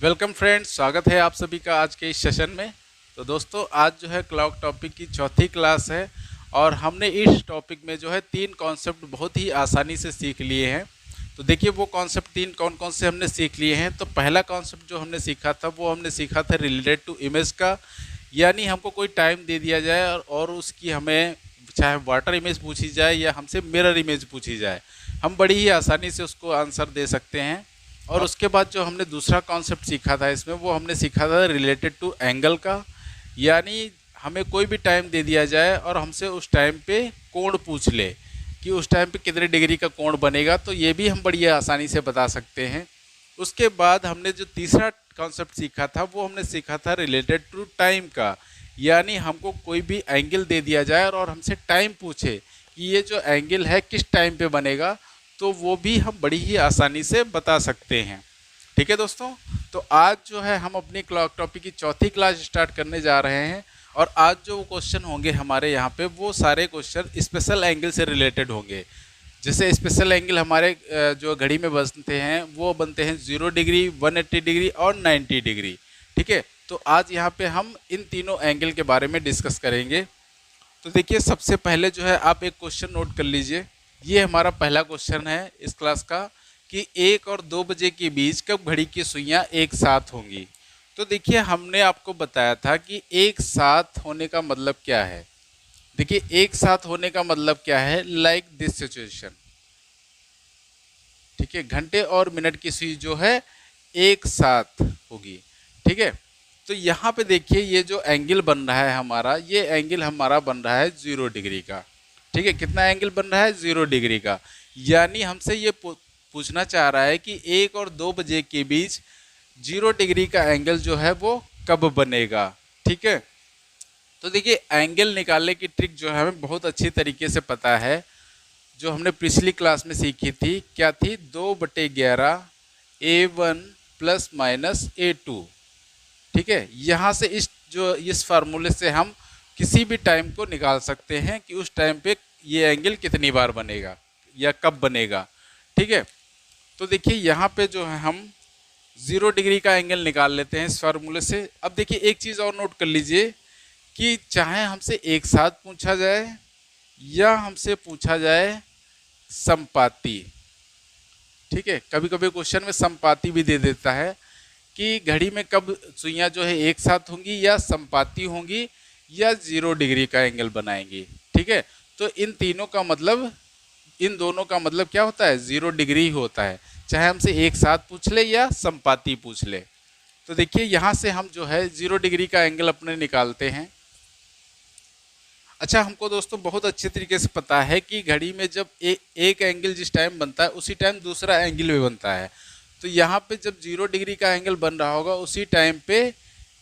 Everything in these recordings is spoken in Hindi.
वेलकम फ्रेंड्स, स्वागत है आप सभी का आज के इस सेशन में। तो दोस्तों, आज जो है क्लॉक टॉपिक की चौथी क्लास है और हमने इस टॉपिक में जो है 3 कॉन्सेप्ट बहुत ही आसानी से सीख लिए हैं। तो देखिए वो कॉन्सेप्ट 3 कौन कौन से हमने सीख लिए हैं। तो पहला कॉन्सेप्ट जो हमने सीखा था वो हमने सीखा था रिलेटेड टू इमेज का, यानी हमको कोई टाइम दे दिया जाए और उसकी हमें चाहे वाटर इमेज पूछी जाए या हमसे मिरर इमेज पूछी जाए, हम बड़ी ही आसानी से उसको आंसर दे सकते हैं। और उसके बाद जो हमने दूसरा कॉन्सेप्ट सीखा था इसमें, वो हमने सीखा था रिलेटेड टू एंगल का, यानी हमें कोई भी टाइम दे दिया जाए और हमसे उस टाइम पे कोण पूछ ले कि उस टाइम पे कितने डिग्री का कोण बनेगा, तो ये भी हम बड़ी आसानी से बता सकते हैं। उसके बाद हमने जो तीसरा कॉन्सेप्ट सीखा था वो हमने सीखा था रिलेटेड टू टाइम का, यानी हमको कोई भी एंगल दे दिया जाए और हमसे टाइम पूछे कि ये जो एंगल है किस टाइम पे बनेगा, तो वो भी हम बड़ी ही आसानी से बता सकते हैं। ठीक है दोस्तों, तो आज जो है हम अपनी क्लॉक टॉपिक की चौथी क्लास स्टार्ट करने जा रहे हैं और आज जो क्वेश्चन होंगे हमारे यहाँ पे वो सारे क्वेश्चन स्पेशल एंगल से रिलेटेड होंगे। जैसे स्पेशल एंगल हमारे जो घड़ी में बनते हैं वो बनते हैं 0 डिग्री, 180 डिग्री और 90 डिग्री। ठीक है, तो आज यहाँ पे हम इन तीनों एंगल के बारे में डिस्कस करेंगे। तो देखिए सबसे पहले जो है आप एक क्वेश्चन नोट कर लीजिए। ये हमारा पहला क्वेश्चन है इस क्लास का कि 1 और 2 बजे के बीच कब घड़ी की सुइयां एक साथ होंगी। तो देखिए हमने आपको बताया था कि एक साथ होने का मतलब क्या है। देखिए एक साथ होने का मतलब क्या है, लाइक दिस सिचुएशन। ठीक है, घंटे और मिनट की सुई जो है एक साथ होगी। ठीक है, तो यहाँ पे देखिए ये जो एंगल बन रहा है हमारा, ये एंगल हमारा बन रहा है 0 डिग्री का। ठीक है, कितना एंगल बन रहा है, 0 डिग्री का। यानी हमसे ये पूछना चाह रहा है कि 1 और 2 बजे के बीच 0 डिग्री का एंगल जो है वो कब बनेगा। ठीक है, तो देखिए एंगल निकालने की ट्रिक जो है हमें बहुत अच्छी तरीके से पता है, जो हमने पिछली क्लास में सीखी थी। क्या थी, 2/11 A1 प्लस माइनस A2। ठीक है, यहाँ से इस फार्मूले से हम किसी भी टाइम को निकाल सकते हैं कि उस टाइम पे ये एंगल कितनी बार बनेगा या कब बनेगा। ठीक है, तो देखिए यहाँ पे जो है हम 0 डिग्री का एंगल निकाल लेते हैं इस फार्मूले से। अब देखिए एक चीज़ और नोट कर लीजिए कि चाहे हमसे एक साथ पूछा जाए या हमसे पूछा जाए समपाती। ठीक है, कभी कभी क्वेश्चन में समपाती भी दे देता है कि घड़ी में कब सुइयां जो है एक साथ होंगी या समपाती होंगी या 0 डिग्री का एंगल बनाएंगी। ठीक है, तो इन तीनों का मतलब, इन दोनों का मतलब क्या होता है, 0 डिग्री ही होता है, चाहे हमसे एक साथ पूछ ले या समपाती पूछ ले। तो देखिए यहाँ से हम जो है 0 डिग्री का एंगल अपने निकालते हैं। अच्छा, हमको दोस्तों बहुत अच्छे तरीके से पता है कि घड़ी में जब एक एंगल जिस टाइम बनता है उसी टाइम दूसरा एंगल भी बनता है। तो यहाँ पे जब 0 डिग्री का एंगल बन रहा होगा उसी टाइम पे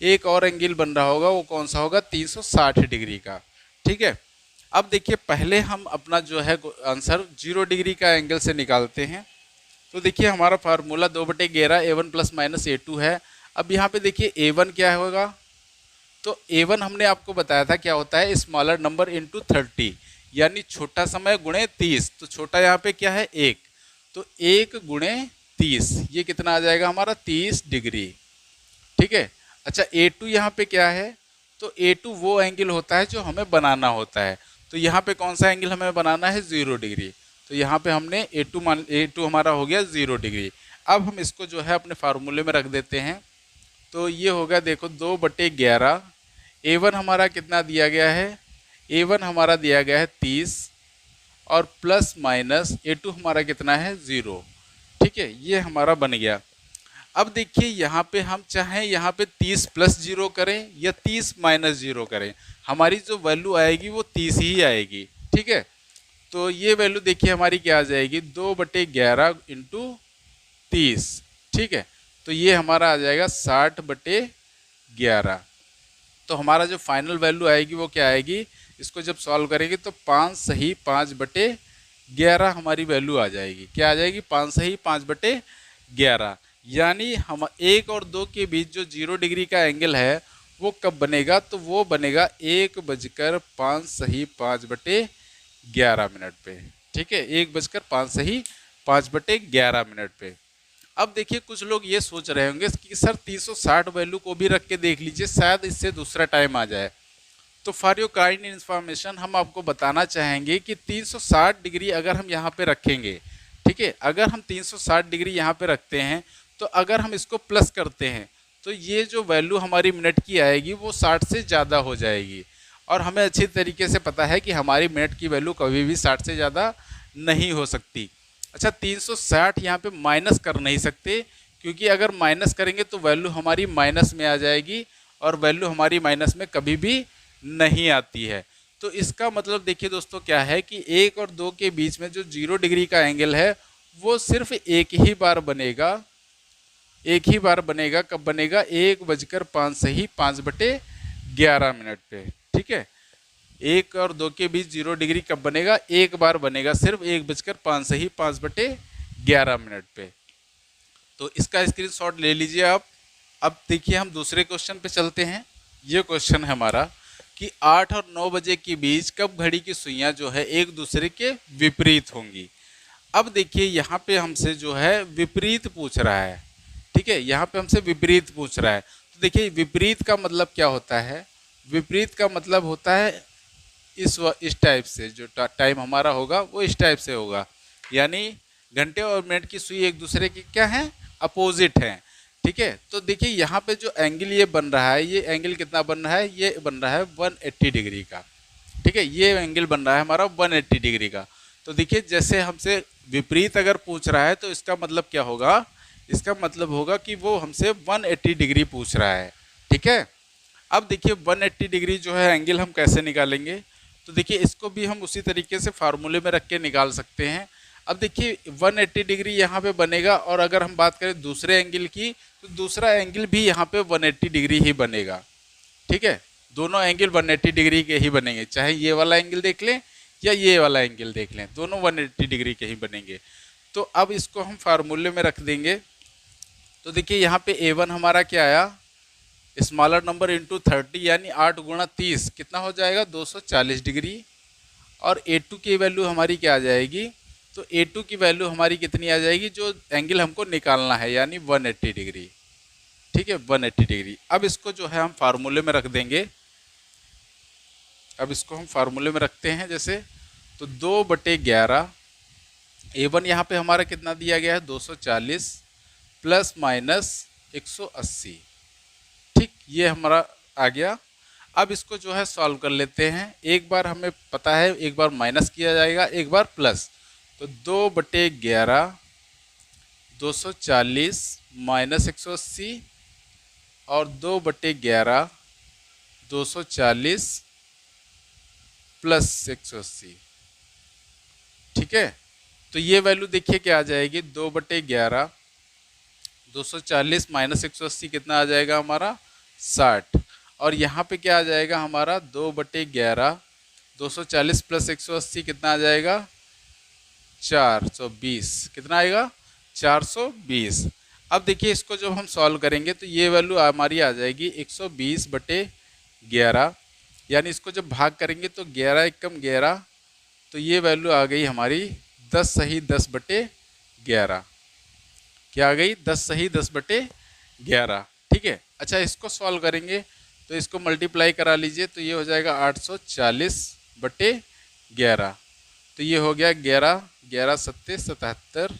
एक और एंगल बन रहा होगा, वो कौन सा होगा, 360 डिग्री का। ठीक है, अब देखिए पहले हम अपना जो है आंसर 0 डिग्री का एंगल से निकालते हैं। तो देखिए हमारा formula 2/11 A1 plus minus A2 है। अब यहाँ पे देखिए A1 क्या होगा, तो A1 हमने आपको बताया था क्या होता है, स्मॉलर नंबर इंटू 30, यानी छोटा समय गुणे 30। तो छोटा यहाँ पे क्या है, 1, तो 1 गुणे 30, ये कितना आ जाएगा हमारा, 30 डिग्री। ठीक है, अच्छा A2 यहाँ पे क्या है, तो A2 वो एंगल होता है जो हमें बनाना होता है। तो यहाँ पे कौन सा एंगल हमें बनाना है, 0 डिग्री। तो यहाँ पे हमने A2 हमारा हो गया 0 डिग्री। अब हम इसको जो है अपने फार्मूले में रख देते हैं। तो ये होगा, देखो 2/11, A1 हमारा कितना दिया गया है, A1 हमारा दिया गया है 30 और प्लस माइनस A2 हमारा कितना है, 0। ठीक है, ये हमारा बन गया। अब देखिए यहाँ पे हम चाहें यहाँ पे 30 प्लस 0 करें या 30 माइनस 0 करें, हमारी जो वैल्यू आएगी वो 30 ही आएगी। ठीक है, तो ये वैल्यू देखिए हमारी क्या आ जाएगी, 2/11 इंटू 30। ठीक है, तो ये हमारा आ जाएगा 60/11। तो हमारा जो फाइनल वैल्यू आएगी वो क्या आएगी, इसको जब सॉल्व करेंगे तो 5 सही 5/11 हमारी वैल्यू आ जाएगी। क्या आ जाएगी, 5 सही 5/11। यानी हम 1 और 2 के बीच जो 0 डिग्री का एंगल है वो कब बनेगा, तो वो बनेगा 1:05 सही 5/11 मिनट पे। ठीक है, 1:05 सही 5/11 मिनट पे। अब देखिए कुछ लोग ये सोच रहे होंगे कि सर 360 वैल्यू को भी रख के देख लीजिए, शायद इससे दूसरा टाइम आ जाए। तो फॉर योर काइंड इन्फॉर्मेशन हम आपको बताना चाहेंगे कि 360 डिग्री अगर हम यहाँ पे रखेंगे, ठीक है, अगर हम 360 डिग्री यहाँ पे रखते हैं तो अगर हम इसको प्लस करते हैं तो ये जो वैल्यू हमारी मिनट की आएगी वो 60 से ज़्यादा हो जाएगी। और हमें अच्छी तरीके से पता है कि हमारी मिनट की वैल्यू कभी भी 60 से ज़्यादा नहीं हो सकती। अच्छा, 360 यहाँ पे माइनस कर नहीं सकते, क्योंकि अगर माइनस करेंगे तो वैल्यू हमारी माइनस में आ जाएगी और वैल्यू हमारी माइनस में कभी भी नहीं आती है। तो इसका मतलब देखिए दोस्तों क्या है कि 1 और 2 के बीच में जो 0 डिग्री का एंगल है वो सिर्फ एक ही बार बनेगा। एक ही बार बनेगा, कब बनेगा? 1:05 से ही 5/11 मिनट पे, ठीक है। 1 और 2 के बीच 0 डिग्री कब बनेगा? एक बार बनेगा, सिर्फ 1:05 से ही 5/11 मिनट पे। तो इसका स्क्रीनशॉट ले लीजिए आप। अब देखिए हम दूसरे क्वेश्चन पे चलते हैं। ये क्वेश्चन है हमारा कि 8 और 9 बजे के बीच कब घड़ी की सुइयां जो है एक दूसरे के विपरीत होंगी। अब देखिए यहाँ पे हमसे जो है विपरीत पूछ रहा है, ठीक है, यहाँ पे हमसे विपरीत पूछ रहा है। तो देखिए विपरीत का मतलब क्या होता है? विपरीत का मतलब होता है इस टाइप से, जो टाइम हमारा होगा वो इस टाइप से होगा, यानी घंटे और मिनट की सुई एक दूसरे की क्या है? अपोजिट हैं, ठीक है। तो देखिए यहाँ पे जो एंगल ये बन रहा है, ये एंगल कितना बन रहा है? ये बन रहा है 180 डिग्री का, ठीक है, ये एंगल बन रहा है हमारा 180 डिग्री का। तो देखिए जैसे हमसे विपरीत अगर पूछ रहा है तो इसका मतलब क्या होगा? इसका मतलब होगा कि वो हमसे 180 डिग्री पूछ रहा है, ठीक है। अब देखिए 180 डिग्री जो है एंगल हम कैसे निकालेंगे? तो देखिए इसको भी हम उसी तरीके से फार्मूले में रख के निकाल सकते हैं। अब देखिए 180 डिग्री यहाँ पे बनेगा, और अगर हम बात करें दूसरे एंगल की तो दूसरा एंगल भी यहाँ पे 180 डिग्री ही बनेगा, ठीक है। दोनों एंगल 180 डिग्री के ही बनेंगे, चाहे ये वाला एंगल देख लें या ये वाला एंगल देख लें, दोनों 180 डिग्री के ही बनेंगे। तो अब इसको हम फार्मूले में रख देंगे। तो देखिए यहाँ पे A1 हमारा क्या आया? स्मॉलर नंबर इंटू 30, यानी 8 गुणा 30 कितना हो जाएगा? 240 डिग्री। और A2 की वैल्यू हमारी क्या आ जाएगी? तो A2 की वैल्यू हमारी कितनी आ जाएगी? जो एंगल हमको निकालना है, यानी 180 डिग्री, ठीक है, 180 डिग्री। अब इसको जो है हम फार्मूले में रख देंगे। अब इसको हम फार्मूले में रखते हैं जैसे, तो 2/11 A1 यहाँ पे हमारा कितना दिया गया है? 240 प्लस माइनस 180, ठीक, ये हमारा आ गया। अब इसको जो है सॉल्व कर लेते हैं। एक बार हमें पता है, एक बार माइनस किया जाएगा, एक बार प्लस। तो 2/11 240 माइनस 180 और 2/11 240 प्लस 180, ठीक है। तो ये वैल्यू देखिए क्या आ जाएगी? 2/11 240 माइनस 180 कितना आ जाएगा हमारा? 60। और यहाँ पे क्या आ जाएगा हमारा? 2/11 240 प्लस 180 कितना आ जाएगा? 420। कितना आएगा? 420। अब देखिए इसको जब हम सॉल्व करेंगे तो ये वैल्यू हमारी आ जाएगी 120/11, यानी इसको जब भाग करेंगे तो 11 एकम 11, तो ये वैल्यू आ गई हमारी 10 सही 10/11। क्या आ गई? 10 सही 10/11, ठीक है। अच्छा, इसको सॉल्व करेंगे तो इसको मल्टीप्लाई करा लीजिए, तो ये हो जाएगा 840/11। तो ये हो गया 11 11 सत्ते 77,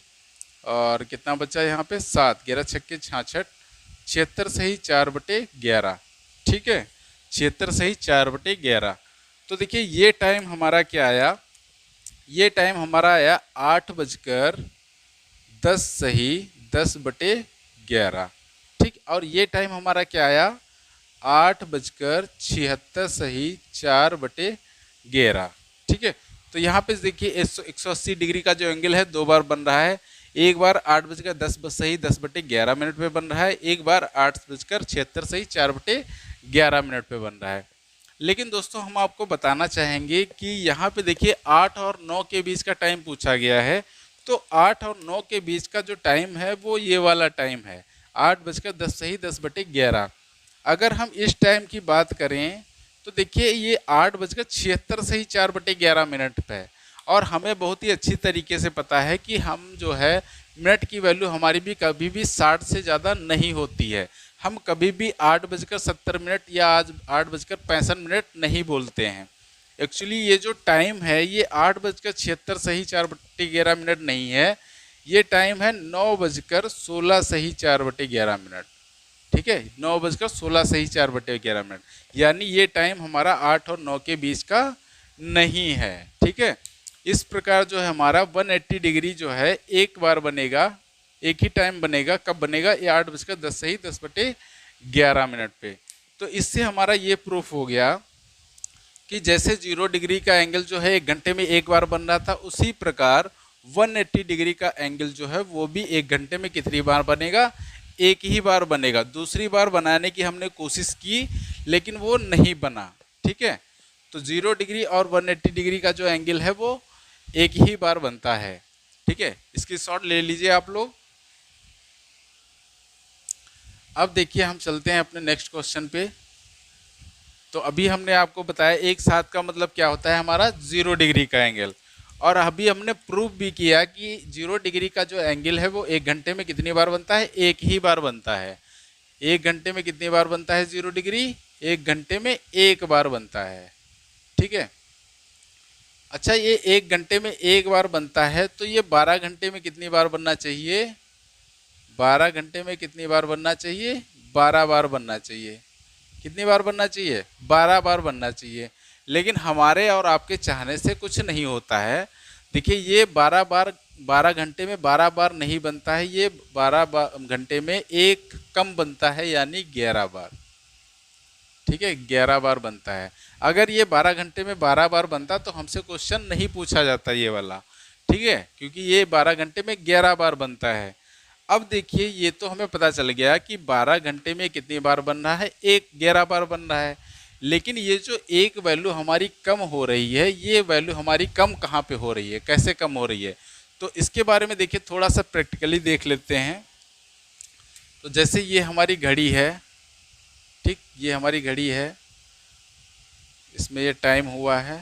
और कितना बचा यहाँ पे? 7, 11 छक्के 66, 76 सही 4/11, ठीक है, 76 सही 4/11। तो देखिए ये टाइम हमारा क्या आया? ये टाइम हमारा आया 8:10 सही 10/11, ठीक। और ये टाइम हमारा क्या आया? 8:76 सही 4/11, ठीक है। तो यहाँ पे देखिए 180 डिग्री का जो एंगल है दो बार बन रहा है। एक बार 8:10 सही 10/11 मिनट पे बन रहा है, एक बार 8:76 सही 4/11 मिनट पे बन रहा है। लेकिन दोस्तों हम आपको बताना चाहेंगे कि यहाँ पे देखिए 8 और 9 के बीच का टाइम पूछा गया है। तो 8 और 9 के बीच का जो टाइम है वो ये वाला टाइम है, 8:10 सही 10/11। अगर हम इस टाइम की बात करें तो देखिए ये 8:76 सही 4/11 मिनट पे है। और हमें बहुत ही अच्छी तरीके से पता है कि हम जो है मिनट की वैल्यू हमारी भी कभी भी 60 से ज़्यादा नहीं होती है। हम कभी भी 8:70 या आज 8:65 नहीं बोलते हैं। एक्चुअली ये जो टाइम है ये 8:76 सही 4/11 नहीं है, ये टाइम है 9:16 सही 4/11। ठीक है, 9:16 सही 4/11, यानी ये टाइम हमारा 8 और 9 के बीच का नहीं है। ठीक है, इस प्रकार जो है हमारा 180 डिग्री जो है एक बार बनेगा, एक ही टाइम बनेगा। कब बनेगा? ये 8:10 सही 10/11 पे। तो इससे हमारा ये प्रूफ हो गया कि जैसे 0 डिग्री का एंगल जो है 1 घंटे में एक बार बन रहा था, उसी प्रकार 180 डिग्री का एंगल जो है वो भी 1 घंटे में कितनी बार बनेगा? एक ही बार बनेगा। दूसरी बार बनाने की हमने कोशिश की लेकिन वो नहीं बना। ठीक है, तो 0 डिग्री और 180 डिग्री का जो एंगल है वो एक ही बार बनता है। ठीक है, इसकी शॉर्ट ले लीजिए आप लोग। अब देखिए हम चलते हैं अपने नेक्स्ट क्वेश्चन पे। तो अभी हमने आपको बताया एक साथ का मतलब क्या होता है हमारा 0 डिग्री का एंगल, और अभी हमने प्रूफ भी किया कि 0 डिग्री का जो एंगल है वो 1 घंटे में कितनी बार बनता है? एक ही बार बनता है। 1 घंटे में कितनी बार बनता है 0 डिग्री? 1 घंटे में एक बार बनता है। ठीक है, अच्छा ये 1 घंटे में एक बार बनता है तो ये 12 घंटे में कितनी बार बनना चाहिए? 12 घंटे में कितनी बार बनना चाहिए? 12 बार बनना चाहिए। कितनी बार बनना चाहिए? 12 बार बनना चाहिए। लेकिन हमारे और आपके चाहने से कुछ नहीं होता है। देखिए ये 12 घंटे में 12 बार नहीं बनता है, ये 12 घंटे में एक कम बनता है, यानी 11 बार। ठीक है, 11 बार बनता है। अगर ये 12 घंटे में 12 बार बनता तो हमसे क्वेश्चन नहीं पूछा जाता ये वाला। ठीक है, क्योंकि ये 12 घंटे में 11 बार बनता है। अब देखिए ये तो हमें पता चल गया कि 12 घंटे में कितनी बार बन रहा है? 11 बार बन रहा है। लेकिन ये जो एक वैल्यू हमारी कम हो रही है, ये वैल्यू हमारी कम कहाँ पे हो रही है, कैसे कम हो रही है? तो इसके बारे में देखिए थोड़ा सा प्रैक्टिकली देख लेते हैं। तो जैसे ये हमारी घड़ी है, ठीक, ये हमारी घड़ी है, इसमें ये टाइम हुआ है।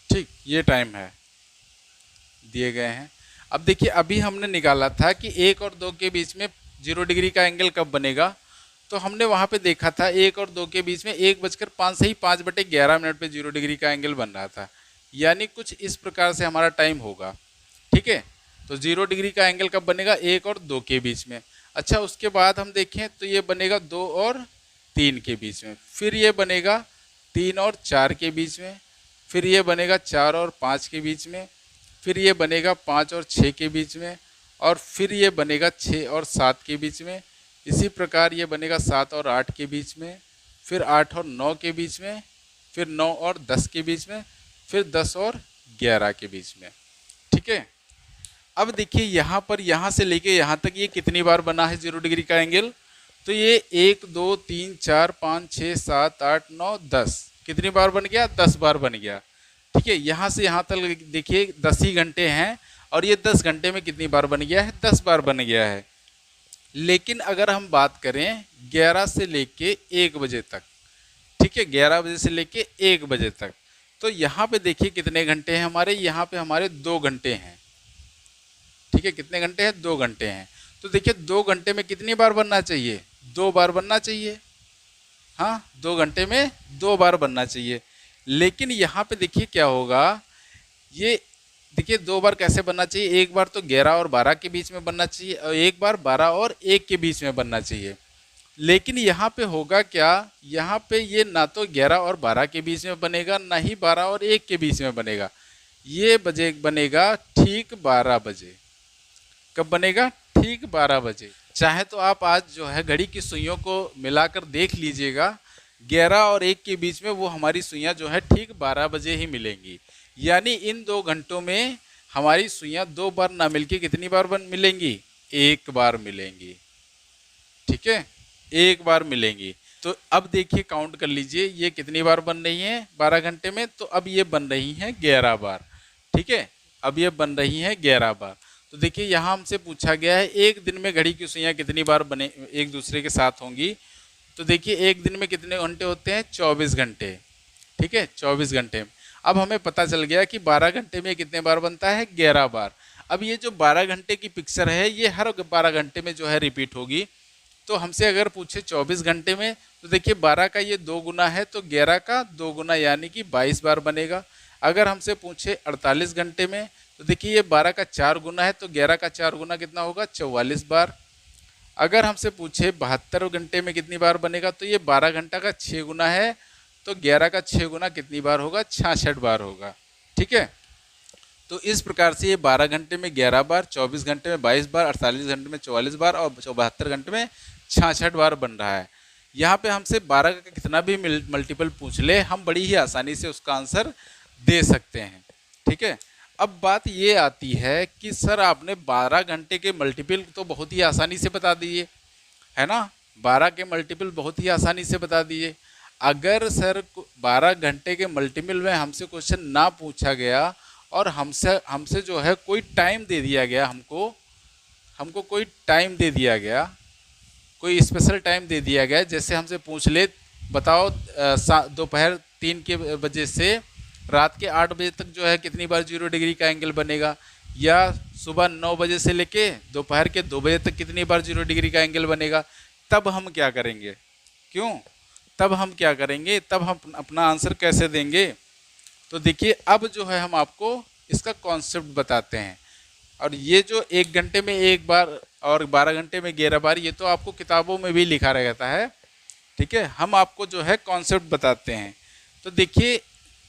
ठीक, ये टाइम है, दिए गए हैं। अब देखिए अभी हमने निकाला था कि 1 और 2 के बीच में 0 डिग्री का एंगल कब बनेगा। तो हमने वहाँ पे देखा था 1 और 2 के बीच में 1:05 सही 5/11 पे 0 डिग्री का एंगल बन रहा था, यानी कुछ इस प्रकार से हमारा टाइम होगा। ठीक है, तो 0 डिग्री का एंगल कब बनेगा? 1 और 2 के बीच में। अच्छा उसके बाद हम देखें तो ये बनेगा 2 और 3 के बीच में, फिर ये बनेगा 3 और 4 के बीच में, फिर ये बनेगा 4 और 5 के बीच में, फिर ये बनेगा 5 और 6 के बीच में, और फिर ये बनेगा 6 और 7 के बीच में। इसी प्रकार ये बनेगा 7 और 8 के बीच में, फिर 8 और 9 के बीच में, फिर 9 और 10 के बीच में, फिर 10 और 11 के बीच में। ठीक है, अब देखिए यहाँ पर यहाँ से लेके यहाँ तक ये कितनी बार बना है 0 डिग्री का एंगल? तो ये 1 2 3 4 5 6 7 8 9 10 कितनी बार बन गया? 10 बार बन गया। ठीक है, यहाँ से यहाँ तक देखिए 10 ही घंटे हैं, और ये 10 घंटे में कितनी बार बन गया है? 10 बार बन गया है। लेकिन अगर हम बात करें 11 से लेके 1 बजे तक, ठीक है, 11 बजे से लेके 1 बजे तक, तो यहाँ पे देखिए कितने घंटे हैं हमारे? यहाँ पे हमारे 2 घंटे हैं। ठीक है, कितने घंटे हैं? 2 घंटे हैं। तो देखिए 2 घंटे में कितनी बार बनना चाहिए? 2 बार बनना चाहिए। हाँ, 2 घंटे में 2 बार बनना चाहिए। लेकिन यहाँ पे देखिए क्या होगा, ये देखिए 2 बार कैसे बनना चाहिए? एक बार तो 11 और 12 के बीच में बनना चाहिए, और एक बार 12 और 1 के बीच में बनना चाहिए। लेकिन यहाँ पे होगा क्या, यहाँ पे ये ना तो 11 और 12 के बीच में बनेगा, ना ही 12 और 1 के बीच में बनेगा। ये बजे बनेगा ठीक 12 बजे। कब बनेगा? ठीक 12 बजे। चाहे तो आप आज जो है घड़ी की सुइयों को मिलाकर देख लीजिएगा, 11 और 1 के बीच में वो हमारी सुइयाँ जो है ठीक 12 बजे ही मिलेंगी। यानी इन 2 घंटों में हमारी सुइयाँ 2 बार ना मिलके कितनी बार मिलेंगी? 1 बार मिलेंगी। ठीक है, 1 बार मिलेंगी। तो अब देखिए काउंट कर लीजिए ये कितनी बार बन रही हैं 12 घंटे में? तो अब ये बन रही हैं 11 बार। ठीक है, अब ये बन रही हैं 11 बार। तो देखिए यहाँ हमसे पूछा गया है एक दिन में घड़ी की सुइयाँ कितनी बार बने एक दूसरे के साथ होंगी। तो देखिए एक दिन में कितने घंटे होते हैं? 24 घंटे। ठीक है, 24 घंटे में। अब हमें पता चल गया कि 12 घंटे में कितने बार बनता है, 11 बार। अब ये जो 12 घंटे की पिक्चर है ये हर 12 घंटे में जो है रिपीट होगी। तो हमसे अगर पूछे 24 घंटे में, तो देखिए 12 का ये 2 गुना है, तो 11 का 2 गुना यानी कि 22 बार बनेगा। अगर हमसे पूछे 48 घंटे में, तो देखिए ये 12 का 4 गुना है, तो 11 का 4 गुना कितना होगा, 44 बार। अगर हमसे पूछे 72 घंटे में कितनी बार बनेगा, तो ये 12 घंटा का 6 गुना है, तो 11 का 6 गुना कितनी बार होगा, 66 बार होगा। ठीक है, तो इस प्रकार से ये 12 घंटे में 11 बार, 24 घंटे में 22 बार, 48 घंटे में 44 बार और 72 घंटे में 66 बार बन रहा है। यहाँ पे हमसे 12 का कितना भी मल्टीपल पूछ ले, हम बड़ी ही आसानी से उसका आंसर दे सकते हैं। ठीक है, अब बात ये आती है कि सर आपने 12 घंटे के मल्टीपल तो बहुत ही आसानी से बता दिए, है ना, 12 के मल्टीपल बहुत ही आसानी से बता दिए। अगर सर 12 घंटे के मल्टीपल में हमसे क्वेश्चन ना पूछा गया और हमसे जो है कोई टाइम दे दिया गया, हमको कोई टाइम दे दिया गया, कोई स्पेशल टाइम दे दिया गया, जैसे हमसे पूछ ले बताओ दोपहर 3 के बजे से रात के 8 बजे तक जो है कितनी बार 0 डिग्री का एंगल बनेगा, या सुबह 9 बजे से लेके दोपहर के 2 बजे तक कितनी बार 0 डिग्री का एंगल बनेगा, तब हम क्या करेंगे, तब हम क्या करेंगे, तब हम अपना आंसर कैसे देंगे। तो देखिए अब जो है हम आपको इसका कॉन्सेप्ट बताते हैं। और ये जो 1 घंटे में 1 बार और 12 घंटे में 11 बार, ये तो आपको किताबों में भी लिखा रहता है। ठीक है, हम आपको जो है कॉन्सेप्ट बताते हैं। तो देखिए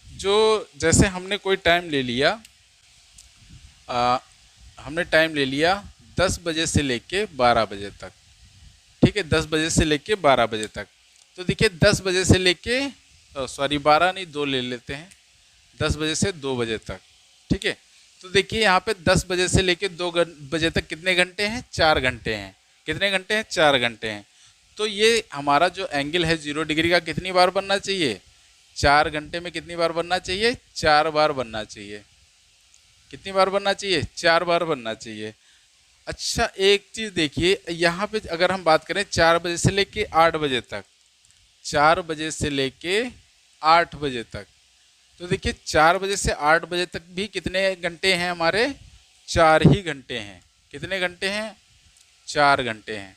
जो जैसे हमने कोई टाइम ले लिया, हमने टाइम ले लिया 10 बजे से लेके 12 बजे तक। ठीक है, 10 बजे से लेके 12 बजे तक। तो देखिए 10 बजे से लेके 12 नहीं 2 ले लेते हैं, 10 बजे से 2 बजे तक। ठीक है, तो देखिए यहाँ पे 10 बजे से लेके 2 बजे तक कितने घंटे हैं, 4 घंटे हैं। कितने घंटे हैं, 4 घंटे हैं। तो ये हमारा जो एंगल है 0 डिग्री का कितनी बार बनना चाहिए, 4 घंटे में कितनी बार बनना चाहिए, 4 बार बनना चाहिए। कितनी बार बनना चाहिए, 4 बार बनना चाहिए। अच्छा एक चीज़ देखिए, यहाँ पे अगर हम बात करें 4 बजे से लेके 8 बजे तक, 4 बजे से लेके 8 बजे तक, तो देखिए 4 बजे से 8 बजे तक भी कितने घंटे हैं हमारे, 4 ही घंटे हैं। कितने घंटे हैं, 4 घंटे हैं।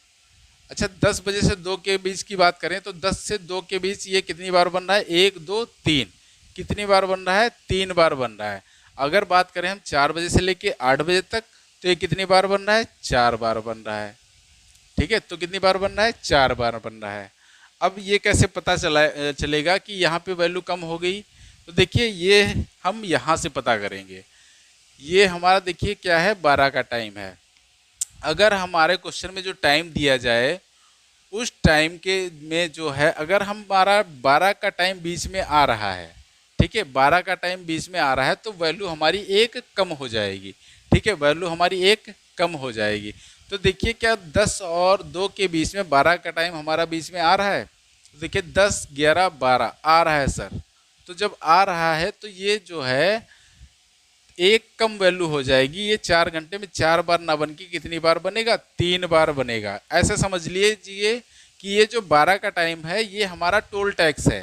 अच्छा 10 बजे से 2 के बीच की बात करें, तो 10 से 2 के बीच ये कितनी बार बन रहा है, 1 2 3, कितनी बार बन रहा है, 3 बार बन रहा है। अगर बात करें हम 4 बजे से लेके 8 बजे तक, तो ये कितनी बार बन रहा है, 4 बार बन रहा है। ठीक है, तो कितनी बार बन रहा है, 4 बार बन रहा है। अब ये कैसे पता चलेगा कि यहाँ पे वैल्यू कम हो गई, तो देखिए ये हम यहाँ से पता करेंगे। ये हमारा देखिए क्या है, 12 का टाइम है। अगर हमारे क्वेश्चन में जो टाइम दिया जाए उस टाइम के में जो है, अगर हमारा 12 का टाइम बीच में आ रहा है, ठीक है, 12 का टाइम बीच में आ रहा है, तो वैल्यू हमारी 1 कम हो जाएगी। ठीक है, वैल्यू हमारी 1 कम हो जाएगी। तो देखिए क्या 10 और 2 के बीच में 12 का टाइम हमारा बीच में आ रहा है, तो देखिए 10 11 12 आ रहा है सर। तो जब आ रहा है तो ये जो है 1 कम वैल्यू हो जाएगी। ये 4 घंटे में 4 बार ना बन के कितनी बार बनेगा, 3 बार बनेगा। ऐसे समझ लीजिए कि ये जो 12 का टाइम है ये हमारा टोल टैक्स है।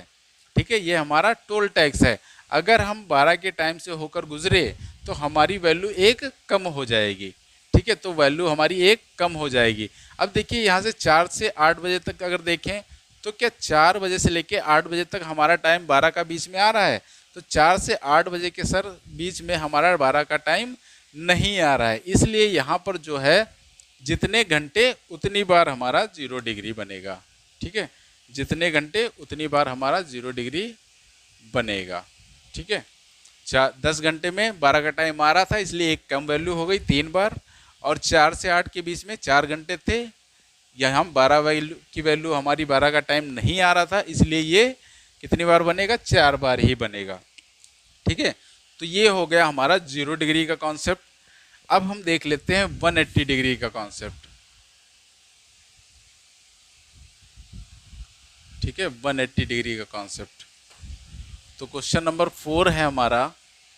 ठीक है, ये हमारा टोल टैक्स है। अगर हम 12 के टाइम से होकर गुजरे तो हमारी वैल्यू 1 कम हो जाएगी। ठीक है, तो वैल्यू हमारी 1 कम हो जाएगी। अब देखिए यहाँ से 4 से 8 बजे तक अगर देखें, तो क्या 4 बजे से लेके 8 बजे तक हमारा टाइम 12 का बीच में आ रहा है, तो 4 से 8 बजे के सर बीच में हमारा 12 का टाइम नहीं आ रहा है। इसलिए यहाँ पर जो है जितने घंटे उतनी बार हमारा 0 डिग्री बनेगा। ठीक है, जितने घंटे उतनी बार हमारा 0 डिग्री बनेगा। ठीक है, 10 घंटे में 12 का टाइम आ रहा था, इसलिए 1 कम वैल्यू हो गई 3 बार, और 4 से 8 के बीच में 4 घंटे थे, यहाँ हम 12 वैल्यू की वैल्यू हमारी 12 का टाइम नहीं आ रहा था, इसलिए ये कितनी बार बनेगा, 4 बार ही बनेगा। ठीक है, तो ये हो गया हमारा 0 डिग्री का कॉन्सेप्ट। अब हम देख लेते हैं 180 डिग्री का कॉन्सेप्ट। ठीक है, 180 डिग्री का कॉन्सेप्ट। तो क्वेश्चन नंबर 4 है हमारा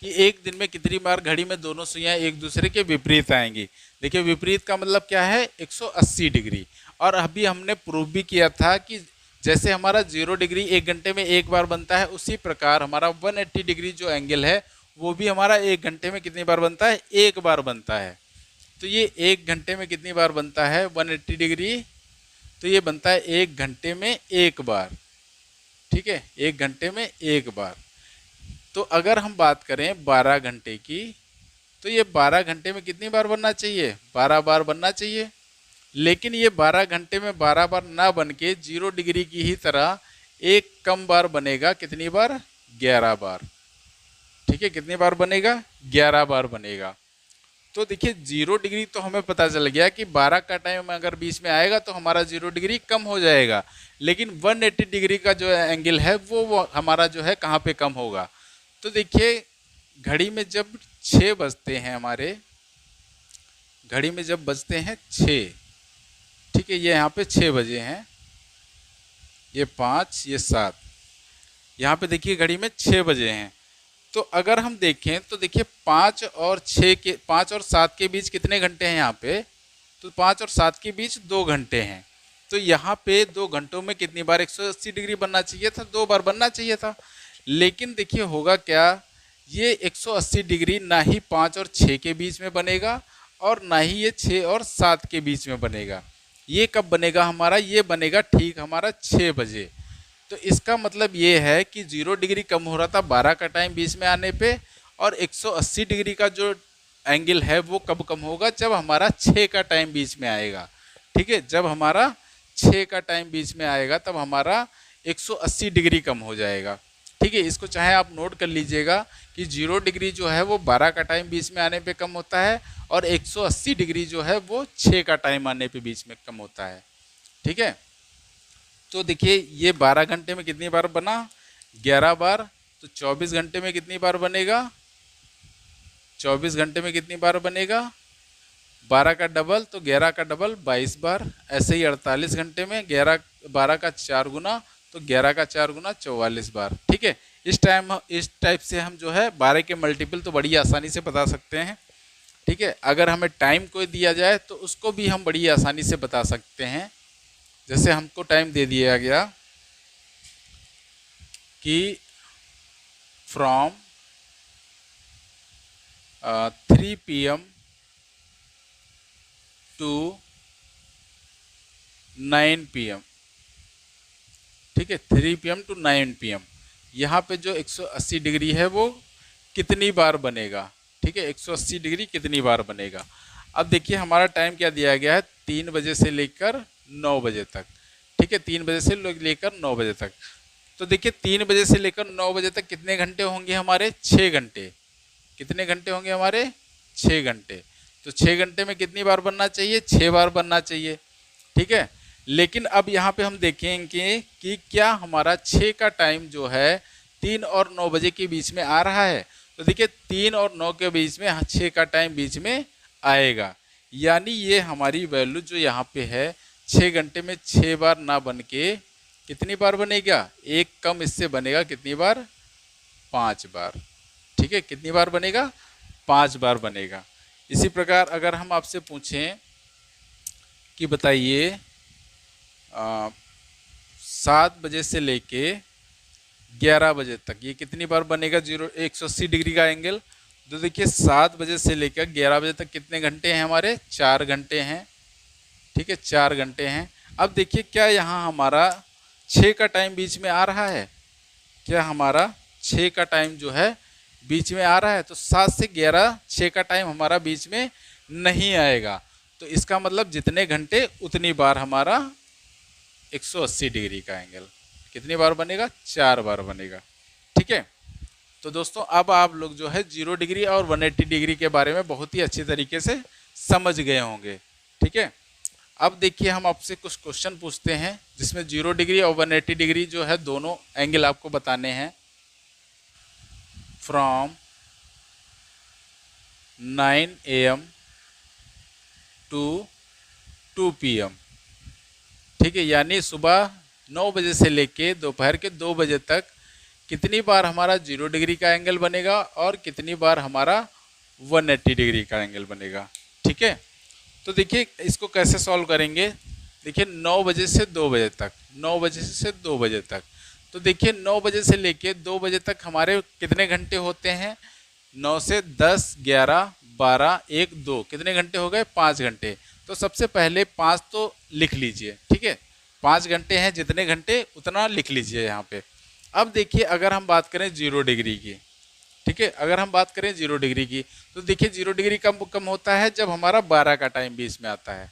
कि एक दिन में कितनी बार घड़ी में दोनों सुइयां एक दूसरे के विपरीत आएंगी। देखिए विपरीत का मतलब क्या है, 180 डिग्री। और अभी हमने प्रूव भी किया था कि जैसे हमारा 0 डिग्री 1 घंटे में एक बार बनता है, उसी प्रकार हमारा 180 डिग्री जो एंगल है वो भी हमारा 1 घंटे में कितनी बार बनता है, एक बार बनता है। तो ये 1 घंटे में कितनी बार बनता है 180 डिग्री, तो ये बनता है 1 घंटे में एक बार। ठीक है, 1 घंटे में एक बार। तो अगर हम बात करें 12 घंटे की, तो ये 12 घंटे में कितनी बार बनना चाहिए, 12 बार बनना चाहिए। लेकिन ये 12 घंटे में 12 बार ना बन के 0 डिग्री की ही तरह एक कम बार बनेगा, कितनी बार, 11 बार। ठीक है, कितनी बार बनेगा, 11 बार बनेगा। तो देखिए 0 डिग्री तो हमें पता चल गया कि 12 का टाइम अगर बीच में आएगा तो हमारा 0 डिग्री कम हो जाएगा, लेकिन 180 डिग्री का जो एंगल है वो हमारा जो है कहाँ पे कम होगा। तो देखिए घड़ी में जब 6 बजते हैं, हमारे घड़ी में जब बजते हैं 6, ठीक है, ये यहाँ पे 6 बजे हैं, ये 5, ये 7, यहाँ पे देखिए घड़ी में 6 बजे हैं। तो अगर हम देखें तो देखिए 5 और 7 के बीच कितने घंटे हैं यहाँ पे, तो 5 और 7 के बीच 2 घंटे हैं। तो यहाँ पे 2 घंटों में कितनी बार 180 डिग्री बनना चाहिए था, 2 बार बनना चाहिए था। लेकिन देखिए होगा क्या, ये 180 डिग्री ना ही 5 और 6 के बीच में बनेगा और ना ही ये 6 और 7 के बीच में बनेगा। ये कब बनेगा हमारा, ये बनेगा ठीक हमारा 6 बजे। तो इसका मतलब ये है कि 0 डिग्री कम हो रहा था 12 का टाइम बीच में आने पे, और 180 डिग्री का जो एंगल है वो कब कम होगा, जब हमारा 6 का टाइम बीच में आएगा। ठीक है, जब हमारा 6 का टाइम बीच में आएगा तब हमारा 180 डिग्री कम हो जाएगा। ठीक है, इसको चाहे आप नोट कर लीजिएगा कि 0 डिग्री जो है वो 12 का टाइम बीच में आने पे कम होता है, और 180 डिग्री जो है वो 6 का टाइम आने पे बीच में कम होता है। ठीक है, तो देखिए ये 12 घंटे में कितनी बार बना, 11 बार। तो 24 घंटे में कितनी बार बनेगा, 24 घंटे में कितनी बार बनेगा, 12 का डबल तो 11 का डबल 22 बार। ऐसे ही 48 घंटे में 12 का 4 गुना तो 11 का 4 गुना 44 बार। ठीक है, इस टाइप से हम जो है 12 के मल्टीपल तो बड़ी आसानी से बता सकते हैं। ठीक है, अगर हमें टाइम कोई दिया जाए तो उसको भी हम बड़ी आसानी से बता सकते हैं। जैसे हमको टाइम दे दिया गया कि फ्रॉम 3 PM टू 9 PM। ठीक है, 3 PM टू 9 PM, यहाँ पे जो 180 डिग्री है वो कितनी बार बनेगा। ठीक है, 180 डिग्री कितनी बार बनेगा। अब देखिए हमारा टाइम क्या दिया गया है, 3 बजे से लेकर 9 बजे तक। ठीक है, 3 बजे से लेकर 9 बजे तक। तो देखिए 3 बजे से लेकर 9 बजे तक कितने घंटे होंगे हमारे, 6 घंटे। कितने घंटे होंगे हमारे, 6 घंटे। तो 6 घंटे में कितनी बार बनना चाहिए, 6 बार बनना चाहिए। ठीक है, लेकिन अब यहाँ पे हम देखेंगे कि क्या हमारा 6 का टाइम जो है 3 और 9 बजे के बीच में आ रहा है। तो देखिए 3 और 9 के बीच में 6 का टाइम बीच में आएगा, यानी ये हमारी वैल्यू जो यहाँ पे है 6 घंटे में 6 बार ना बन के कितनी बार बनेगा, एक कम इससे बनेगा, कितनी बार, 5 बार। ठीक है, कितनी बार बनेगा, 5 बार बनेगा। इसी प्रकार अगर हम आपसे पूछें कि बताइए 7 बजे से लेके 11 बजे तक ये कितनी बार बनेगा 180 डिग्री का एंगल। तो देखिए 7 बजे से लेकर 11 बजे तक कितने घंटे हैं हमारे, 4 घंटे हैं। ठीक है, 4 घंटे हैं। अब देखिए क्या यहाँ हमारा 6 का टाइम बीच में आ रहा है, क्या हमारा 6 का टाइम जो है बीच में आ रहा है। तो 7 से 11 6 का टाइम हमारा बीच में नहीं आएगा। तो इसका मतलब जितने घंटे उतनी बार हमारा 180 डिग्री का एंगल कितनी बार बनेगा, 4 बार बनेगा। ठीक है, तो दोस्तों अब आप लोग जो है 0 डिग्री और 180 डिग्री के बारे में बहुत ही अच्छी तरीके से समझ गए होंगे। ठीक है, अब देखिए हम आपसे कुछ क्वेश्चन पूछते हैं जिसमें 0 डिग्री और 180 डिग्री जो है दोनों एंगल आपको बताने हैं। From 9 AM to 2 PM। ठीक है, यानी सुबह 9 बजे से लेके दोपहर के 2 बजे तक कितनी बार हमारा 0 डिग्री का एंगल बनेगा और कितनी बार हमारा 180 डिग्री का एंगल बनेगा। ठीक है, तो देखिए इसको कैसे सॉल्व करेंगे। देखिए 9 बजे से 2 बजे तक, 9 बजे से 2 बजे तक। तो देखिए 9 बजे से लेके 2 बजे तक हमारे कितने घंटे होते हैं? 9 से 10, 11, 12, 1, 2 कितने घंटे हो गए? 5 घंटे। तो सबसे पहले 5 तो लिख लीजिए, ठीक है। 5 घंटे हैं, जितने घंटे उतना लिख लीजिए यहाँ पे। अब देखिए अगर हम बात करें 0 डिग्री की, ठीक है, अगर हम बात करें 0 डिग्री की, तो देखिए 0 डिग्री कम होता है जब हमारा 12 का टाइम बीच में आता है।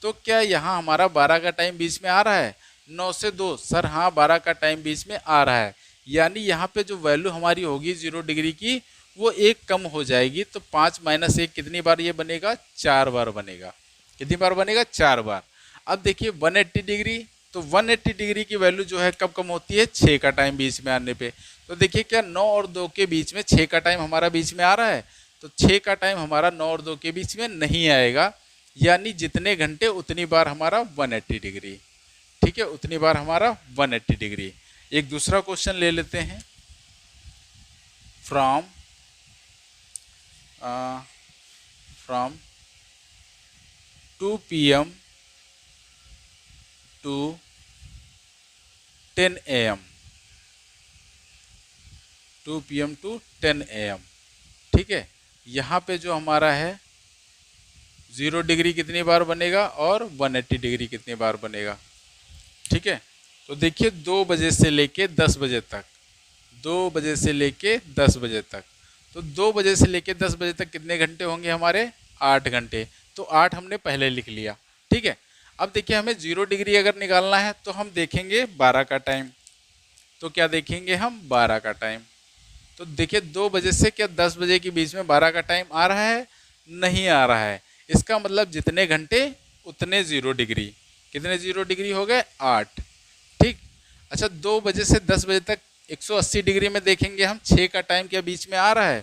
तो क्या यहाँ हमारा 12 का टाइम बीच में आ रहा है? 9 से 2, सर हाँ 12 का टाइम बीच में आ रहा है। यानी यहाँ पे जो वैल्यू हमारी होगी 0 डिग्री की वो 1 कम हो जाएगी। तो 5 - 1 कितनी बार ये बनेगा? 4 बार बनेगा। कितनी बार बनेगा? 4 बार। अब देखिए 180 डिग्री, तो 180 डिग्री की वैल्यू जो है कब कम होती है? 6 का टाइम बीच में आने पे। तो देखिए क्या 9 और 2 के बीच में 6 का टाइम हमारा बीच में आ रहा है? तो 6 का टाइम हमारा 9 और 2 के बीच में नहीं आएगा। यानी जितने घंटे उतनी बार हमारा 180 डिग्री, ठीक है, उतनी बार हमारा 180 डिग्री। एक दूसरा क्वेश्चन ले लेते हैं। From 2 PM to 10 AM, 2 PM to 10 AM, ठीक है। यहाँ पे जो हमारा है 0 डिग्री कितनी बार बनेगा और 180 डिग्री कितनी बार बनेगा, ठीक है। तो देखिए 2 बजे से लेके 10 बजे तक, 2 बजे से लेके 10 बजे तक, तो 2 बजे से लेके 10 बजे तक कितने घंटे होंगे हमारे? 8 घंटे। तो 8 हमने पहले लिख लिया, ठीक है। अब देखिए हमें 0 डिग्री अगर निकालना है तो हम देखेंगे 12 का टाइम। तो क्या देखेंगे हम? 12 का टाइम। तो देखिए 2 बजे से क्या 10 बजे के बीच में 12 का टाइम आ रहा है? नहीं आ रहा है। इसका मतलब जितने घंटे उतने 0 डिग्री। कितने 0 डिग्री हो गए? 8, ठीक। अच्छा 2 बजे से 10 बजे तक 180 डिग्री में देखेंगे हम 6 का टाइम क्या बीच में आ रहा है?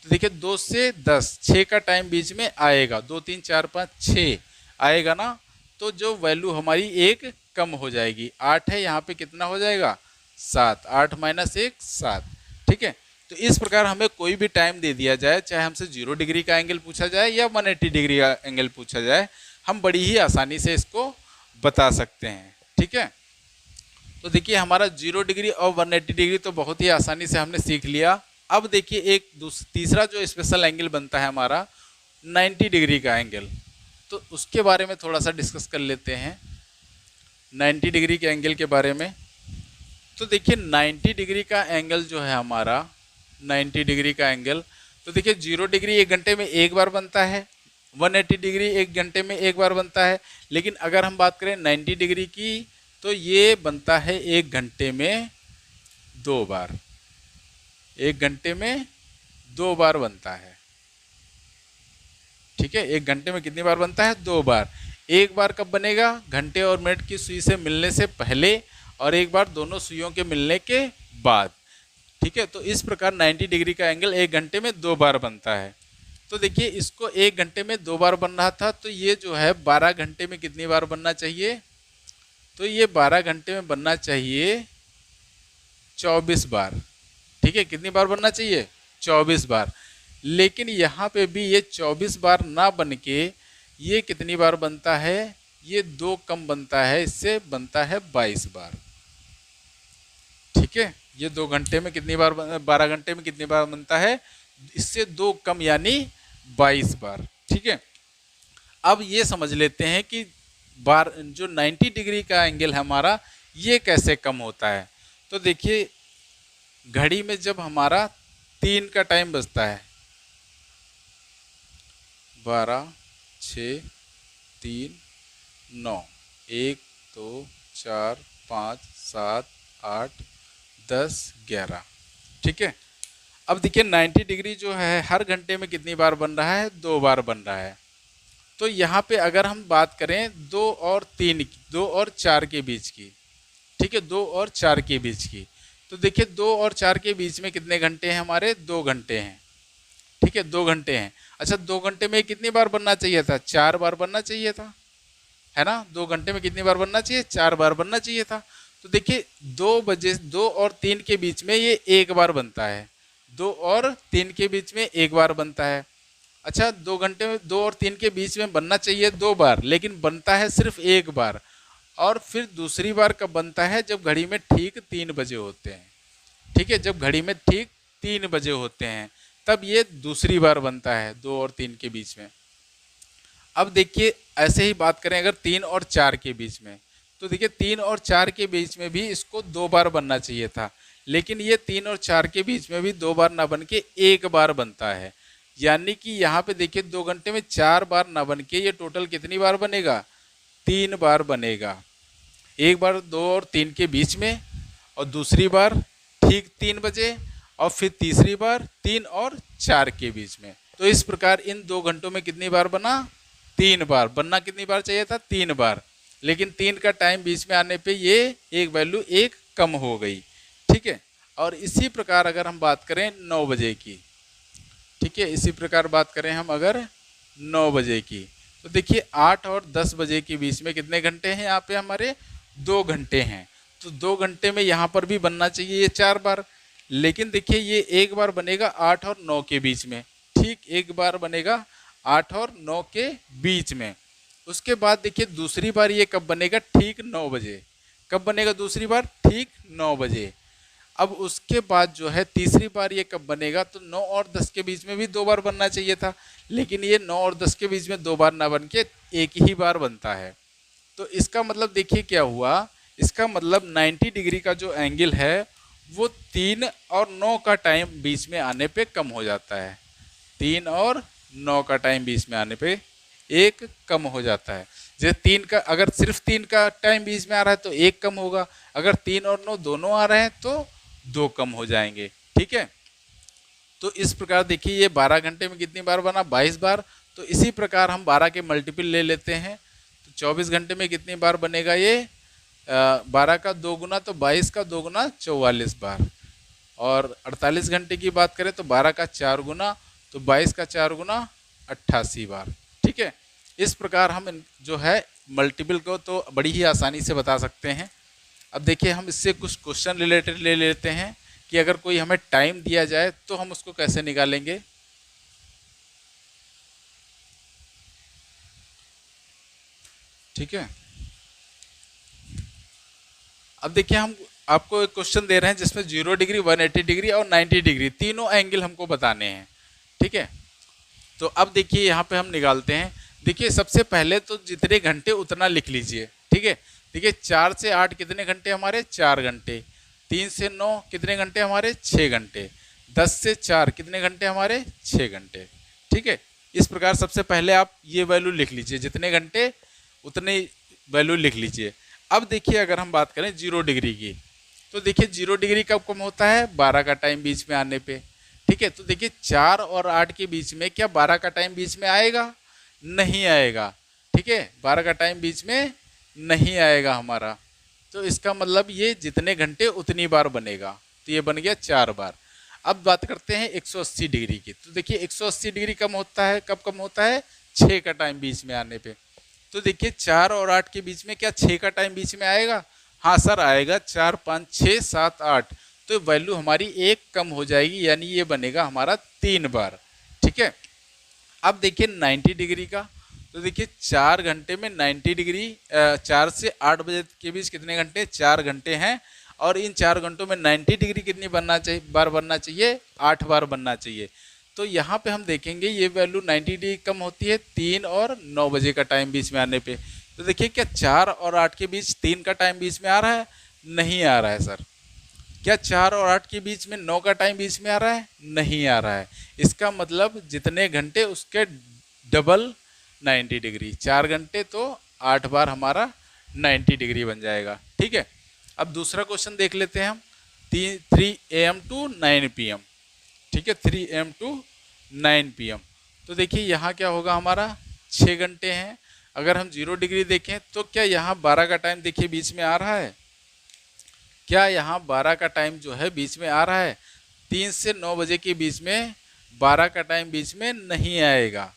तो देखिए 2 से 10, 6 का टाइम बीच में आएगा, 2 3 4 5 6 आएगा ना। तो जो वैल्यू हमारी 1 कम हो जाएगी, 8 है यहाँ पे कितना हो जाएगा? 7, 8 - 1 7, ठीक है। तो इस प्रकार हमें कोई भी टाइम दे दिया जाए, चाहे हमसे 0 डिग्री का एंगल पूछा जाए या 180 डिग्री का एंगल पूछा जाए, हम बड़ी ही आसानी से इसको बता सकते हैं, ठीक है। तो देखिए हमारा 0 डिग्री और 180 डिग्री तो बहुत ही आसानी से हमने सीख लिया। अब देखिए एक तीसरा जो स्पेशल एंगल बनता है हमारा 90 डिग्री का एंगल, तो उसके बारे में थोड़ा सा डिस्कस कर लेते हैं 90 डिग्री के एंगल के बारे में। तो देखिए 90 डिग्री का एंगल जो है हमारा 90 डिग्री का एंगल, तो देखिए 0 डिग्री 1 घंटे में 1 बार बनता है, 180 डिग्री 1 घंटे में 1 बार बनता है। लेकिन अगर हम बात करें 90 डिग्री की तो ये बनता है 1 घंटे में 2 बार, 1 घंटे में 2 बार बनता है, ठीक है। 1 घंटे में कितनी बार बनता है? 2 बार। एक बार कब बनेगा? घंटे और मिनट की सुई से मिलने से पहले, और एक बार दोनों सुइयों के मिलने के बाद, ठीक है। तो इस प्रकार 90 डिग्री का एंगल 1 घंटे में 2 बार बनता है। तो देखिए इसको 1 घंटे में 2 बार बन रहा था, तो ये जो है 12 घंटे में कितनी बार बनना चाहिए? तो ये 12 घंटे में बनना चाहिए 24 बार, ठीक है। कितनी बार बनना चाहिए? 24 बार। लेकिन यहाँ पे भी ये 24 बार ना बन के ये कितनी बार बनता है? ये 2 कम बनता है, इससे बनता है 22 बार, ठीक है। ये 2 घंटे में कितनी बार 12 घंटे में कितनी बार बनता है? इससे 2 कम यानी 22 बार, ठीक है। अब ये समझ लेते हैं कि बार जो 90 डिग्री का एंगल है हमारा ये कैसे कम होता है। तो देखिए घड़ी में जब हमारा 3 का टाइम बजता है, 12 6 3 9 1 2 4 5 7 8 10 11, ठीक है। अब देखिए 90 डिग्री जो है हर घंटे में कितनी बार बन रहा है? 2 बार बन रहा है। तो यहाँ पे अगर हम बात करें 2 और 3 की, 2 और 4 के बीच की, ठीक है, 2 और 4 के बीच की, तो देखिए 2 और 4 के बीच में कितने घंटे हैं हमारे? 2 घंटे हैं, ठीक है, 2 घंटे हैं। अच्छा 2 घंटे में कितनी बार बनना चाहिए था? 4 बार बनना चाहिए था, है ना। 2 घंटे में कितनी बार बनना चाहिए? 4 बार बनना चाहिए था। तो देखिए 2 और 3 के बीच में ये 1 बार बनता है, 2 और 3 के बीच में 1 बार बनता है। अच्छा 2 घंटे में 2 और 3 के बीच में बनना चाहिए 2 बार, लेकिन बनता है सिर्फ 1 बार। और फिर दूसरी बार कब बनता है, जब घड़ी में ठीक 3 बजे होते हैं। ठीक है, जब घड़ी में ठीक 3 बजे होते हैं तब ये दूसरी बार बनता है 2 और 3 के बीच में। अब देखिए ऐसे ही बात करें अगर 3 और 4 के बीच में, तो देखिए 3 और 4 के बीच में भी इसको 2 बार बनना चाहिए था, लेकिन ये 3 और 4 के बीच में भी 2 बार ना बन के 1 बार बनता है। यानी कि यहाँ पे देखिए 2 घंटे में 4 बार ना बन के ये टोटल कितनी बार बनेगा, 3 बार बनेगा। एक बार 2 और 3 के बीच में, और दूसरी बार ठीक 3 बजे, और फिर तीसरी बार 3 और 4 के बीच में। तो इस प्रकार इन 2 घंटों में कितनी बार बना, 3 बार। बनना कितनी बार चाहिए था, 3 बार, लेकिन 3 का टाइम बीच में आने पे ये एक वैल्यू 1 कम हो गई। ठीक है, और इसी प्रकार अगर हम बात करें 9 बजे की, ठीक है, इसी प्रकार बात करें हम अगर 9 बजे की, तो देखिए 8 और 10 बजे के बीच में कितने घंटे हैं, यहाँ पे हमारे 2 घंटे हैं। तो 2 घंटे में यहाँ पर भी बनना चाहिए ये 4 बार, लेकिन देखिए ये एक बार बनेगा 8 और 9 के बीच में। ठीक, एक बार बनेगा 8 और 9 के बीच में। उसके बाद देखिए दूसरी बार ये कब बनेगा, ठीक 9 बजे। कब बनेगा दूसरी बार, ठीक 9 बजे। अब उसके बाद जो है तीसरी बार ये कब बनेगा, तो 9 और 10 के बीच में भी 2 बार बनना चाहिए था, लेकिन ये 9 और 10 के बीच में 2 बार ना बन के एक ही बार बनता है। तो इसका मतलब देखिए क्या हुआ, इसका मतलब 90 डिग्री का जो एंगल है वो 3 और 9 का टाइम बीच में आने पे कम हो जाता है। 3 और 9 का टाइम बीच में आने पे एक कम हो जाता है। जैसे 3 का, अगर सिर्फ 3 का टाइम बीच में आ रहा है तो 1 कम होगा, अगर 3 और 9 दोनों आ रहे हैं तो 2 कम हो जाएंगे। ठीक है, तो इस प्रकार देखिए ये 12 घंटे में कितनी बार बना, 22 बार। तो इसी प्रकार हम 12 के मल्टीपल ले लेते हैं, तो 24 घंटे में कितनी बार बनेगा ये, 12 का 2 गुना तो 22 का 2 गुना 44 बार। और 48 घंटे की बात करें तो 12 का 4 गुना तो 22 का 4 गुना 88 बार। ठीक है, इस प्रकार हम जो है मल्टीपल को तो बड़ी ही आसानी से बता सकते हैं। अब देखिए हम इससे कुछ क्वेश्चन रिलेटेड ले लेते हैं कि अगर कोई हमें टाइम दिया जाए तो हम उसको कैसे निकालेंगे। ठीक है, अब देखिए हम आपको एक क्वेश्चन दे रहे हैं जिसमें 0 डिग्री, 180 डिग्री और 90 डिग्री तीनों एंगल हमको बताने हैं। ठीक है, तो अब देखिए यहाँ पे हम निकालते हैं। देखिए सबसे पहले तो जितने घंटे उतना लिख लीजिए। ठीक है, देखिए 4 से 8 कितने घंटे हमारे, 4 घंटे। 3 से 9 कितने घंटे हमारे, 6 घंटे। 10 से 4 कितने घंटे हमारे, 6 घंटे। ठीक है, इस प्रकार सबसे पहले आप ये वैल्यू लिख लीजिए, जितने घंटे उतने वैल्यू लिख लीजिए। अब देखिए अगर हम बात करें 0 डिग्री की, तो देखिए 0 डिग्री कब कम होता है, 12 का टाइम बीच में आने पे। ठीक है, तो देखिए 4 और 8 के बीच में क्या 12 का टाइम बीच में आएगा, नहीं आएगा। ठीक है, 12 का टाइम बीच में नहीं आएगा हमारा, तो इसका मतलब ये जितने घंटे उतनी बार बनेगा, तो ये बन गया 4 बार। अब बात करते हैं 180 डिग्री की, तो देखिए 180 डिग्री कम होता है, कब कम होता है, 6 का टाइम बीच में आने पे। तो देखिए 4 और 8 के बीच में क्या 6 का टाइम बीच में आएगा, हाँ सर आएगा, 4 5 6 7 8, तो वैल्यू हमारी 1 कम हो जाएगी, यानी ये बनेगा हमारा 3 बार। ठीक है, अब देखिए 90 डिग्री का, तो देखिए 4 घंटे में 90 डिग्री, 4 से 8 बजे के बीच कितने घंटे, 4 घंटे हैं, और इन 4 घंटों में 90 डिग्री कितनी बनना चाहिए, बार बनना चाहिए, 8 बार बनना चाहिए। तो यहाँ पे हम देखेंगे ये वैल्यू 90 डिग्री कम होती है 3 और 9 बजे का टाइम बीच में आने पे। तो देखिए क्या 4 और 8 के बीच 3 का टाइम बीच में आ रहा है, नहीं आ रहा है सर। क्या 4 और 8 के बीच में 9 का टाइम बीच में आ रहा है, नहीं आ रहा है। इसका मतलब जितने घंटे उसके डबल 90 डिग्री, 4 घंटे तो 8 बार हमारा 90 डिग्री बन जाएगा। ठीक है, अब दूसरा क्वेश्चन देख लेते हैं हम, 3 AM टू 9 PM। ठीक है, 3 AM टू 9 PM। तो देखिए यहाँ क्या होगा हमारा, 6 घंटे हैं। अगर हम 0 डिग्री देखें तो क्या यहाँ 12 का टाइम देखिए बीच में आ रहा है, क्या यहाँ 12 का टाइम जो है बीच में आ रहा है, 3 से 9 बजे के बीच में 12 का टाइम बीच में नहीं आएगा।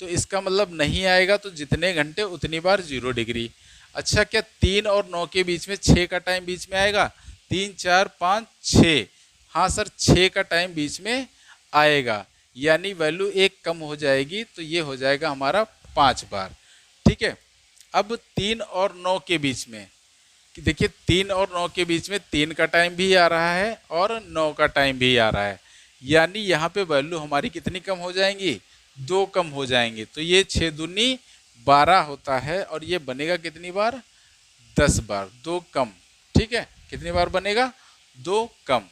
तो इसका मतलब नहीं आएगा, तो जितने घंटे उतनी बार 0 डिग्री। अच्छा, क्या 3 और 9 के बीच में 6 का टाइम बीच में आएगा, 3 4 5 6, हाँ सर 6 का टाइम बीच में आएगा, यानी वैल्यू 1 कम हो जाएगी, तो ये हो जाएगा हमारा 5 बार। ठीक है, अब 3 और 9 के बीच में देखिए 3 और 9 के बीच में 3 का टाइम भी आ रहा है और 9 का टाइम भी आ रहा है, यानी यहाँ पे वैल्यू हमारी कितनी कम हो जाएंगी, 2 कम हो जाएंगी। तो ये 6 दूनी 12 होता है और ये बनेगा कितनी बार, 10 बार, 2 कम। ठीक है, कितनी बार बनेगा, 2 कम।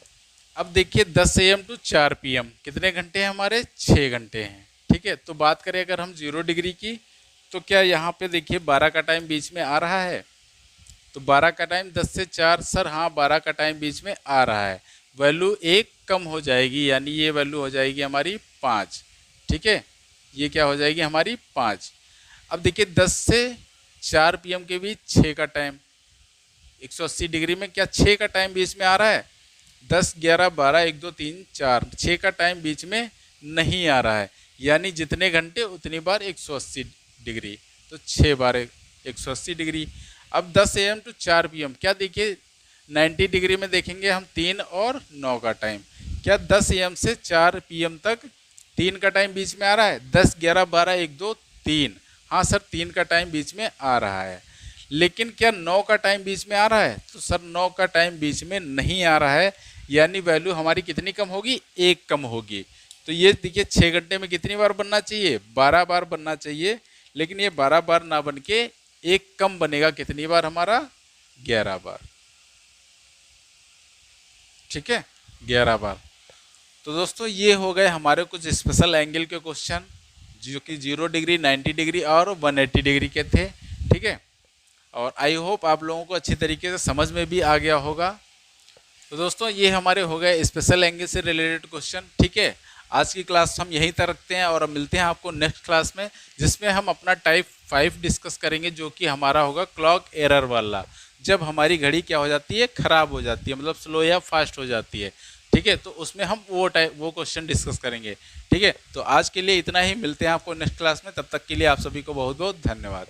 अब देखिए 10 AM टू 4 PM कितने घंटे हैं हमारे, 6 घंटे हैं। ठीक है, तो बात करें अगर हम 0 डिग्री की, तो क्या यहाँ पे देखिए 12 का टाइम बीच में आ रहा है, तो 12 का टाइम 10 से 4, सर हाँ 12 का टाइम बीच में आ रहा है, वैल्यू 1 कम हो जाएगी, यानी ये वैल्यू हो जाएगी हमारी 5। ठीक है, ये क्या हो जाएगी हमारी 5। अब देखिए 10 से 4 PM के बीच 6 का टाइम, 180 डिग्री में क्या 6 का टाइम बीच में आ रहा है, 10, 11, 12, 1, 2, 3, 4, 6 का टाइम बीच में नहीं आ रहा है, यानी जितने घंटे उतनी बार 180 डिग्री, तो 6 बार 180 डिग्री। अब 10 AM टू 4 PM क्या देखिए 90 डिग्री में देखेंगे हम 3 और 9 का टाइम, क्या 10 AM से 4 PM तक 3 का टाइम बीच में आ रहा है, 10, 11, 12, 1, 2, 3, हाँ सर 3 का टाइम बीच में आ रहा है। लेकिन क्या 9 का टाइम बीच में आ रहा है, तो सर 9 का टाइम बीच में नहीं आ रहा है, यानी वैल्यू हमारी कितनी कम होगी, 1 कम होगी। तो ये देखिए 6 घंटे में कितनी बार बनना चाहिए, 12 बार बनना चाहिए, लेकिन ये 12 बार ना बन के 1 कम बनेगा, कितनी बार हमारा, 11 बार। ठीक है, 11 बार। तो दोस्तों ये हो गए हमारे कुछ स्पेशल एंगल के क्वेश्चन, जो कि 0 डिग्री, 90 डिग्री और 180 डिग्री के थे। ठीक है, और आई होप आप लोगों को अच्छी तरीके से समझ में भी आ गया होगा। तो दोस्तों ये हमारे हो गए स्पेशल एंगल से रिलेटेड क्वेश्चन। ठीक है, आज की क्लास हम यहीं तक रखते हैं और अब मिलते हैं आपको नेक्स्ट क्लास में, जिसमें हम अपना टाइप 5 डिस्कस करेंगे, जो कि हमारा होगा क्लॉक एरर वाला, जब हमारी घड़ी क्या हो जाती है, ख़राब हो जाती है, मतलब स्लो या फास्ट हो जाती है। ठीक है, तो उसमें हम वो क्वेश्चन डिस्कस करेंगे। ठीक है, तो आज के लिए इतना ही, मिलते हैं आपको नेक्स्ट क्लास में, तब तक के लिए आप सभी को बहुत बहुत धन्यवाद।